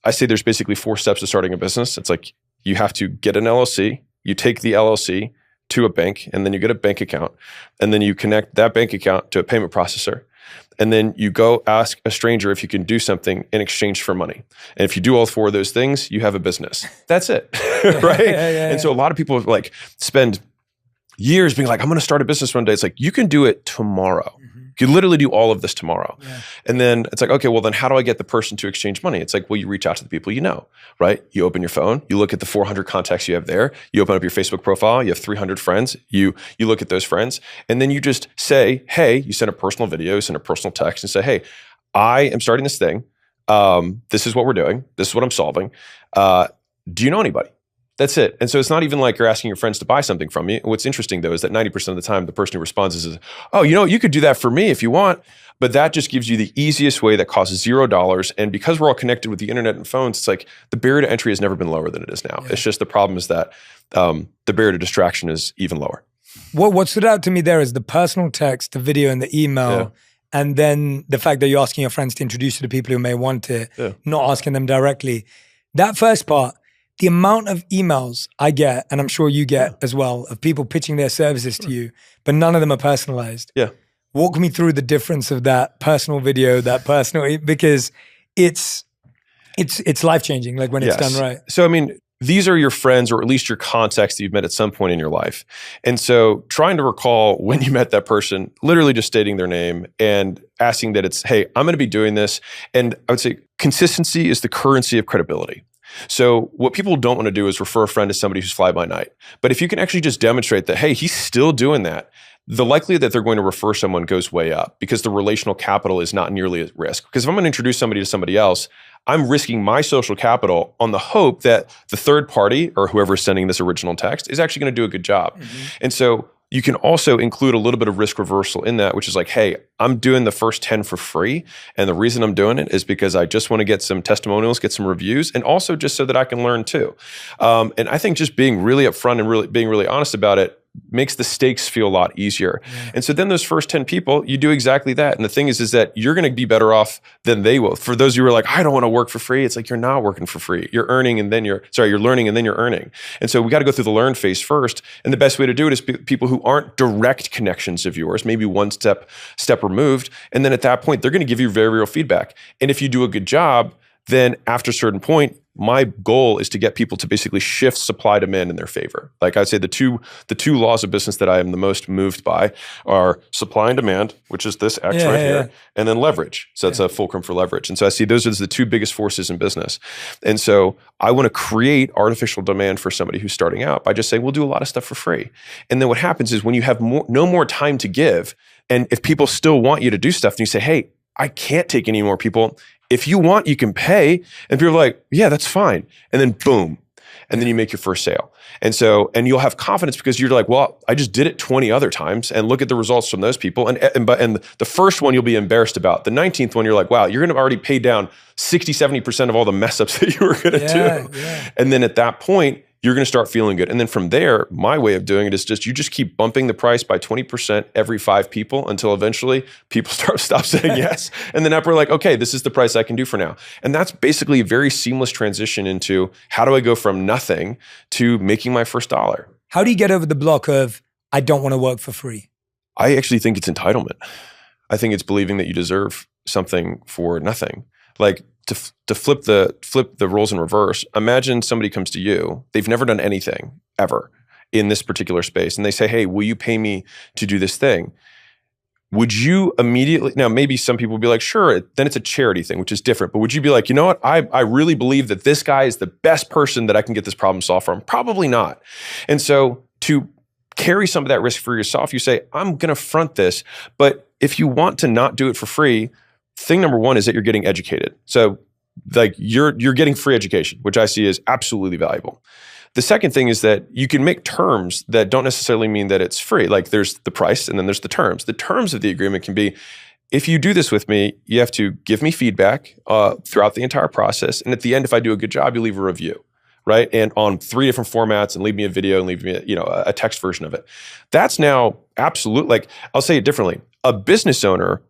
I say there's basically 4 steps to starting a business. It's like you have to get an LLC, you take the LLC to a bank, and then you get a bank account, and then you connect that bank account to a payment processor. And then you go ask a stranger if you can do something in exchange for money. And if you do all 4 of those things, you have a business. That's it, right? And so a lot of people like spend years being like, I'm going to start a business one day. It's like, you can do it tomorrow. You can literally do all of this tomorrow. And then it's like, okay, well then how do I get the person to exchange money? It's like, well, you reach out to the people you know, right? You open your phone, you look at the 400 contacts you have there, you open up your Facebook profile, you have 300 friends, you look at those friends, and then you just say, hey, you send a personal video, you send a personal text and say, hey, I am starting this thing. This is what we're doing. This is what I'm solving. Do you know anybody? That's it. And so it's not even like you're asking your friends to buy something from you. What's interesting though is that 90% of the time, the person who responds is, oh, you know, you could do that for me if you want. But that just gives you the easiest way that costs $0. And because we're all connected with the internet and phones, it's like the barrier to entry has never been lower than it is now. It's just the problem is that the barrier to distraction is even lower. What stood out to me there is the personal text, the video and the email, and then the fact that you're asking your friends to introduce you to people who may want it, not asking them directly. That first part, the amount of emails I get, and I'm sure you get as well, of people pitching their services to you, but none of them are personalized. Walk me through the difference of that personal video, that personal, because it's life-changing, like when it's done right. So, I mean, these are your friends or at least your contacts that you've met at some point in your life. And so trying to recall when you met that person, literally just stating their name and asking that it's, hey, I'm going to be doing this. And I would say consistency is the currency of credibility. So what people don't want to do is refer a friend to somebody who's fly by night. But if you can actually just demonstrate that, hey, he's still doing that, the likelihood that they're going to refer someone goes way up because the relational capital is not nearly at risk. Because if I'm going to introduce somebody to somebody else, I'm risking my social capital on the hope that the third party or whoever is sending this original text is actually going to do a good job. And so you can also include a little bit of risk reversal in that, which is like, hey, I'm doing the first 10 for free. And the reason I'm doing it is because I just want to get some testimonials, get some reviews, and also just so that I can learn too. And I think just being really upfront and being really honest about it makes the stakes feel a lot easier. And so then those first 10 people, you do exactly that. And the thing is that you're going to be better off than they will. For those of you who are like, I don't want to work for free. It's like, you're not working for free. You're earning and then you're learning and then you're earning. And so we got to go through the learn phase first. And the best way to do it is people who aren't direct connections of yours, maybe one step removed. And then at that point, they're going to give you very real feedback. And if you do a good job, then after a certain point, my goal is to get people to basically shift supply demand in their favor. Like I'd say the two laws of business that I am the most moved by are supply and demand, which is this X here, and then leverage. So that's a fulcrum for leverage. And so I see those are the 2 biggest forces in business. And so I want to create artificial demand for somebody who's starting out by just saying, we'll do a lot of stuff for free. And then what happens is when you have no more time to give, and if people still want you to do stuff, and you say, hey, I can't take any more people. If you want, you can pay. And people are like, yeah, that's fine. And then boom. And then you make your first sale. And you'll have confidence because you're like, well, I just did it 20 other times and look at the results from those people. And the first one you'll be embarrassed about. The 19th one, you're like, wow, you're going to already pay down 60, 70% of all the mess ups that you were going to do. And then at that point, you're going to start feeling good. And then from there, my way of doing it is you just keep bumping the price by 20% every 5 people until eventually people stop saying yes. And then after we're like, okay, this is the price I can do for now. And that's basically a very seamless transition into how do I go from nothing to making my first dollar? How do you get over the block of, I don't want to work for free? I actually think it's entitlement. I think it's believing that you deserve something for nothing. Like, to flip the roles in reverse, imagine somebody comes to you, they've never done anything ever in this particular space, and they say, hey, will you pay me to do this thing? Would you immediately, now maybe some people would be like, sure, then it's a charity thing, which is different, but would you be like, you know what, I really believe that this guy is the best person that I can get this problem solved from? Probably not. And so to carry some of that risk for yourself, you say, I'm going to front this, but if you want to not do it for free, thing number 1 is that you're getting educated. So like you're getting free education, which I see as absolutely valuable. The second thing is that you can make terms that don't necessarily mean that it's free. Like there's the price and then there's the terms. The terms of the agreement can be, if you do this with me, you have to give me feedback throughout the entire process. And at the end, if I do a good job, you leave a review, right? And on 3 different formats, and leave me a video and leave me a text version of it. That's now absolute. Like I'll say it differently. A business owner,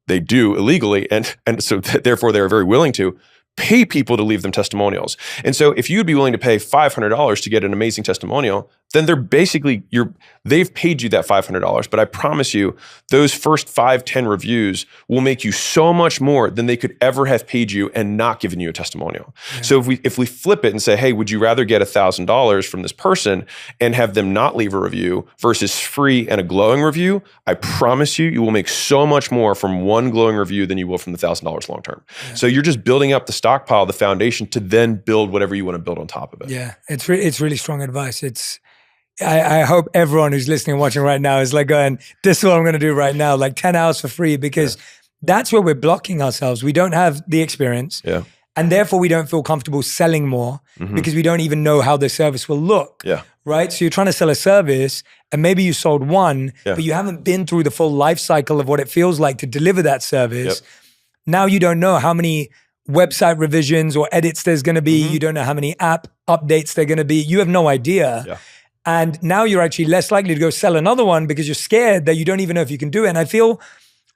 they do illegally, and so therefore they're very willing to, pay people to leave them testimonials. And so if you'd be willing to pay $500 to get an amazing testimonial, then they've paid you that $500. But I promise you, those first 5, 10 reviews will make you so much more than they could ever have paid you and not given you a testimonial. Yeah. So if we flip it and say, hey, would you rather get $1,000 from this person and have them not leave a review versus free and a glowing review? I promise you, you will make so much more from one glowing review than you will from the $1,000 long term. Yeah. So you're just building up the stockpile, the foundation to then build whatever you want to build on top of it. Yeah, it's really strong advice. I hope everyone who's listening and watching right now is like going, this is what I'm going to do right now, like 10 hours for free, because that's where we're blocking ourselves. We don't have the experience. Yeah. And therefore we don't feel comfortable selling more because we don't even know how the service will look. Yeah. Right? So you're trying to sell a service and maybe you sold one, but you haven't been through the full life cycle of what it feels like to deliver that service. Yep. Now you don't know how many website revisions or edits there's going to be. You don't know how many app updates they're going to be. You have no idea. Yeah. And now you're actually less likely to go sell another one because you're scared that you don't even know if you can do it. And I feel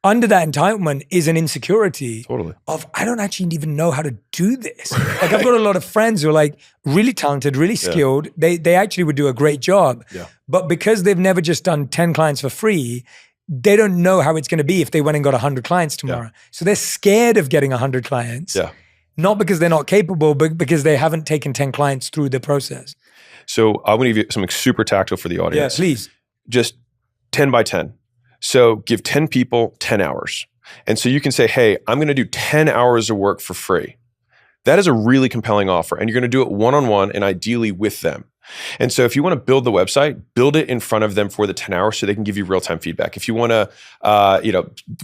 under that entitlement is an insecurity of, I don't actually even know how to do this. Like I've got a lot of friends who are like really talented, really skilled. They actually would do a great job. Yeah. But because they've never just done 10 clients for free, they don't know how it's going to be if they went and got 100 clients tomorrow. Yeah. So they're scared of getting 100 clients. Yeah. Not because they're not capable, but because they haven't taken 10 clients through the process. So I'm going to give you something super tactile for the audience. Yeah, please. Just 10 by 10. So give 10 people 10 hours. And so you can say, hey, I'm going to do 10 hours of work for free. That is a really compelling offer. And you're going to do it one-on-one and ideally with them. And so if you want to build the website, build it in front of them for the 10 hours so they can give you real-time feedback. If you want to,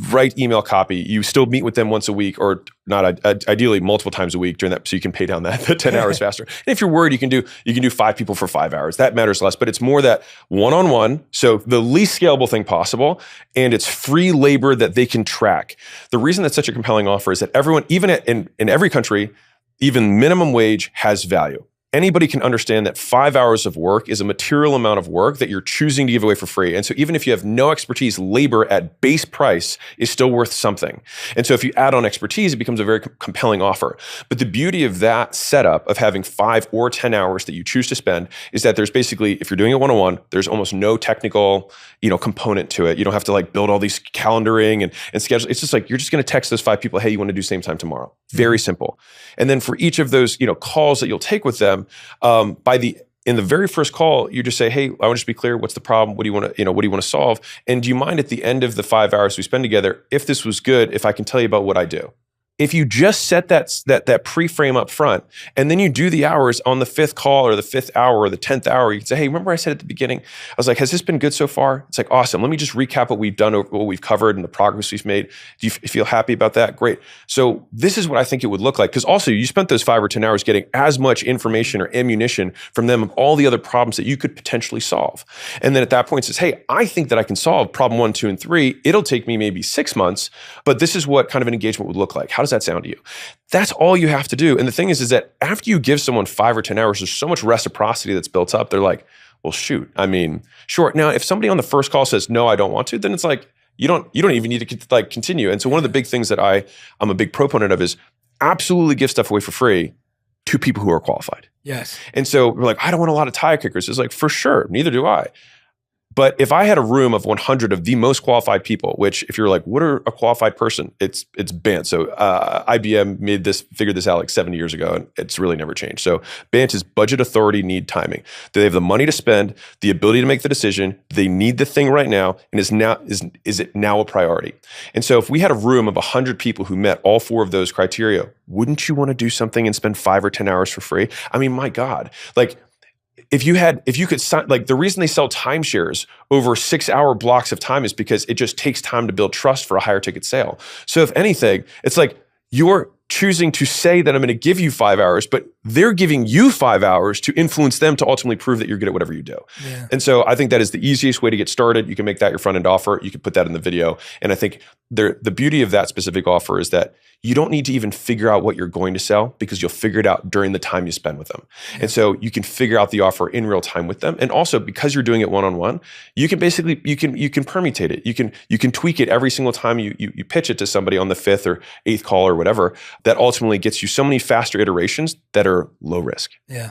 write email copy, you still meet with them once a week or not, ideally multiple times a week during that, so you can pay down that 10 hours faster. And if you're worried, you can do 5 people for 5 hours. That matters less, but it's more that one-on-one, so the least scalable thing possible, and it's free labor that they can track. The reason that's such a compelling offer is that everyone, even in every country, even minimum wage has value. Anybody can understand that 5 hours of work is a material amount of work that you're choosing to give away for free. And so even if you have no expertise, labor at base price is still worth something. And so if you add on expertise, it becomes a very compelling offer. But the beauty of that setup of having 5 or 10 hours that you choose to spend is that there's basically, if you're doing it one-on-one, there's almost no technical, component to it. You don't have to like build all these calendaring and schedule. It's just like, you're just going to text those 5 people, hey, you want to do same time tomorrow. Very simple. And then for each of those, calls that you'll take with them, in the very first call, you just say, hey, I want to just be clear. What's the problem? What do you want to solve? And do you mind at the end of the 5 hours we spend together, if this was good, if I can tell you about what I do? If you just set that pre-frame up front, and then you do the hours on the 5th call or the 5th hour or the 10th hour, you can say, hey, remember I said at the beginning, I was like, has this been good so far? It's like, awesome. Let me just recap what we've done, what we've covered and the progress we've made. Do you feel happy about that? Great. So this is what I think it would look like. Because also you spent those 5 or 10 hours getting as much information or ammunition from them of all the other problems that you could potentially solve. And then at that point it says, hey, I think that I can solve problem 1, 2, and 3. It'll take me maybe 6 months, but this is what kind of an engagement would look like. How does that sound to you? That's all you have to do. And the thing is that after you give someone 5 or 10 hours, there's so much reciprocity that's built up. They're like, well, shoot. I mean, sure. Now, if somebody on the first call says, no, I don't want to, then it's like, you don't even need to continue. And so one of the big things that I'm a big proponent of is absolutely give stuff away for free to people who are qualified. Yes. And so we're like, I don't want a lot of tire kickers. It's like, for sure. Neither do I. But if I had a room of 100 of the most qualified people, which if you're like, what are a qualified person? It's BANT. So IBM figured this out like 70 years ago, and it's really never changed. So BANT is budget, authority, need, timing. They have the money to spend, the ability to make the decision. They need the thing right now, and is it now a priority? And so if we had a room of 100 people who met all 4 of those criteria, wouldn't you want to do something and spend 5 or 10 hours for free? I mean, my God, like. If you could sign, like the reason they sell timeshares over 6-hour blocks of time is because it just takes time to build trust for a higher ticket sale. So if anything, it's like you're choosing to say that I'm going to give you 5 hours, but they're giving you 5 hours to influence them to ultimately prove that you're good at whatever you do. Yeah. And so I think that is the easiest way to get started. You can make that your front end offer. You can put that in the video. And I think the beauty of that specific offer is that you don't need to even figure out what you're going to sell, because you'll figure it out during the time you spend with them. Yeah. And so you can figure out the offer in real time with them. And also, because you're doing it one-on-one, you can basically, you can permutate it. You can tweak it every single time you pitch it to somebody on the 5th or 8th call or whatever. That ultimately gets you so many faster iterations that are low risk. Yeah.